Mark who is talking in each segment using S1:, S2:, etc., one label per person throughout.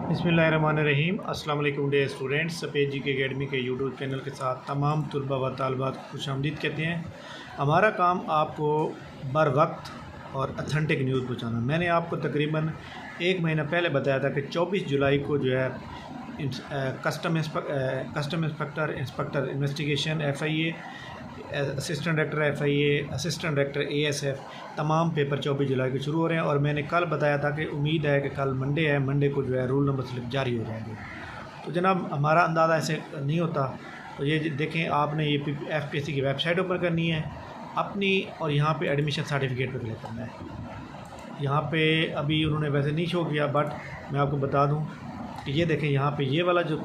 S1: बिस्मिल्लाहिर्रहमानिर्रहीम। अस्सलाम वालेकुम डे स्टूडेंट्स। सफ़ेद जी के अकेडमी के यूट्यूब चैनल के साथ तमाम तलबा व तालिबात को खुशामदीद कहते हैं। हमारा काम आपको बर वक्त और अथेंटिक न्यूज़ पहुँचाना। मैंने आपको तकरीबन एक महीना पहले बताया था कि 24 जुलाई को जो है custom inspector investigation FIA, assistant director FIA, assistant director ASF तमाम पेपर 24 जुलाई को शुरू हो रहे हैं। और मैंने कल बताया था कि उम्मीद है कि कल मंडे है, मंडे को जो है रोल नंबर स्लिप जारी हो जाएंगे। तो जनाब हमारा अंदाज़ा ऐसे नहीं होता। तो ये देखें, आपने ये FPSC की वेबसाइट ओपन करनी है अपनी, और यहाँ पे एडमिशन सर्टिफिकेट पर क्लिक करना है। यहाँ पे अभी उन्होंने वैसे नहीं शो किया, बट मैं आपको बता दूँ कि ये देखें, यहाँ पे ये वाला जो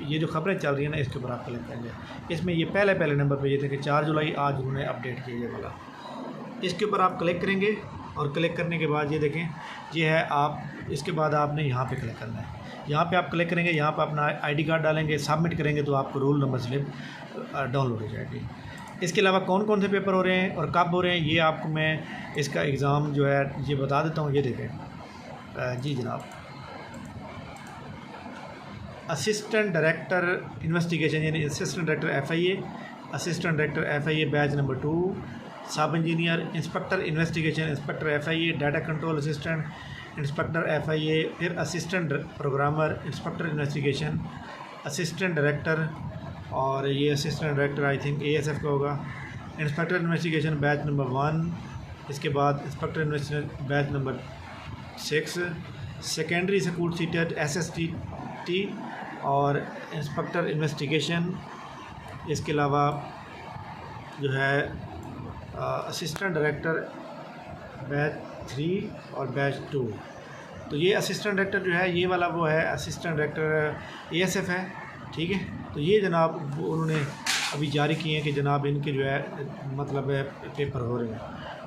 S1: ये जो खबरें चल रही हैं ना, इसके ऊपर आप क्लिक करेंगे। इसमें ये पहले नंबर पे ये देखें 4 जुलाई आज उन्होंने अपडेट किया ये वाला। इसके ऊपर आप क्लिक करेंगे और क्लिक करने के बाद ये देखें, ये है आप, इसके बाद आपने यहाँ पे क्लिक करना है। यहाँ पे आप क्लिक करेंगे, यहाँ पे अपना ID कार्ड डालेंगे, सबमिट करेंगे तो आपको रोल नंबर स्लिप डाउनलोड हो जाएगी। इसके अलावा कौन कौन से पेपर हो रहे हैं और कब हो रहे हैं, ये आपको मैं इसका एग्ज़ाम जो है ये बता देता हूँ। ये देखें जी जनाब, असिस्टेंट डायरेक्टर इन्वेस्टिगेशन यानी assistant director FIA, assistant director FIA batch number 2, सब engineer, inspector investigation inspector FIA, data control assistant inspector FIA, फिर assistant programmer inspector investigation, assistant director, और ये assistant director I think ASF का होगा, inspector investigation batch number 1, इसके बाद inspector investigation batch number 6, secondary school seated SST और inspector investigation. इसके अलावा जो है असिस्टेंट डायरेक्टर बैच 3 और बैच 2। तो ये असिस्टेंट डायरेक्टर जो है ये वाला वो है असिस्टेंट डायरेक्टर ASF है, ठीक है। तो ये जनाब उन्होंने अभी जारी किए हैं कि जनाब इनके जो है मतलब पेपर हो रहे हैं।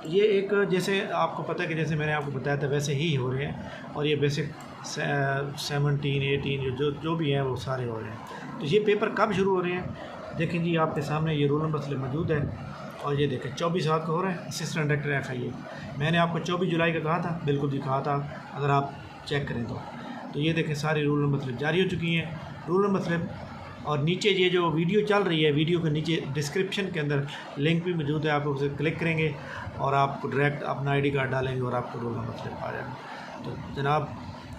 S1: तो ये एक, जैसे आपको पता है कि जैसे मैंने आपको बताया था वैसे ही हो रहे हैं, और ये बेसिक 17, 18 जो भी हैं वो सारे हो रहे हैं। तो ये पेपर कब शुरू हो रहे हैं देखें जी, आपके सामने ये रोल नंबर स्लिप मौजूद है, और ये देखें 24/7 को हो रहा है असिस्टेंट डायरेक्टर FIA। मैंने आपको 24 जुलाई का कहा था, बिल्कुल भी कहा था, अगर आप चेक करें तो ये देखें सारी रोल नंबर स्लिप जारी हो चुकी हैं। रोल नंबर स्लिप, और नीचे ये जो वीडियो चल रही है, वीडियो के नीचे डिस्क्रिप्शन के अंदर लिंक भी मौजूद है, आप उसे क्लिक करेंगे और आपको डायरेक्ट अपना ID कार्ड डालेंगे और आपको रोल नंबर स्लिप आ जाएगा। तो जनाब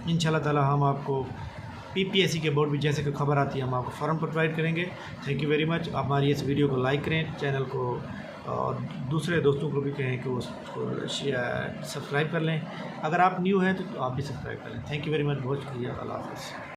S1: इंशाल्लाह ताला हम आपको PPSC के बोर्ड भी जैसे कि खबर आती है हम आपको फ़ौरन प्रोवाइड करेंगे। Thank you very much. आप हमारी इस वीडियो को लाइक करें, चैनल को और दूसरे दोस्तों को भी कहें कि वो सब्सक्राइब कर लें। अगर आप न्यू हैं तो आप भी सब्सक्राइब कर लें। थैंक यू वेरी मच, बहुत शुक्रिया। अल्लाह हाफ़िज़।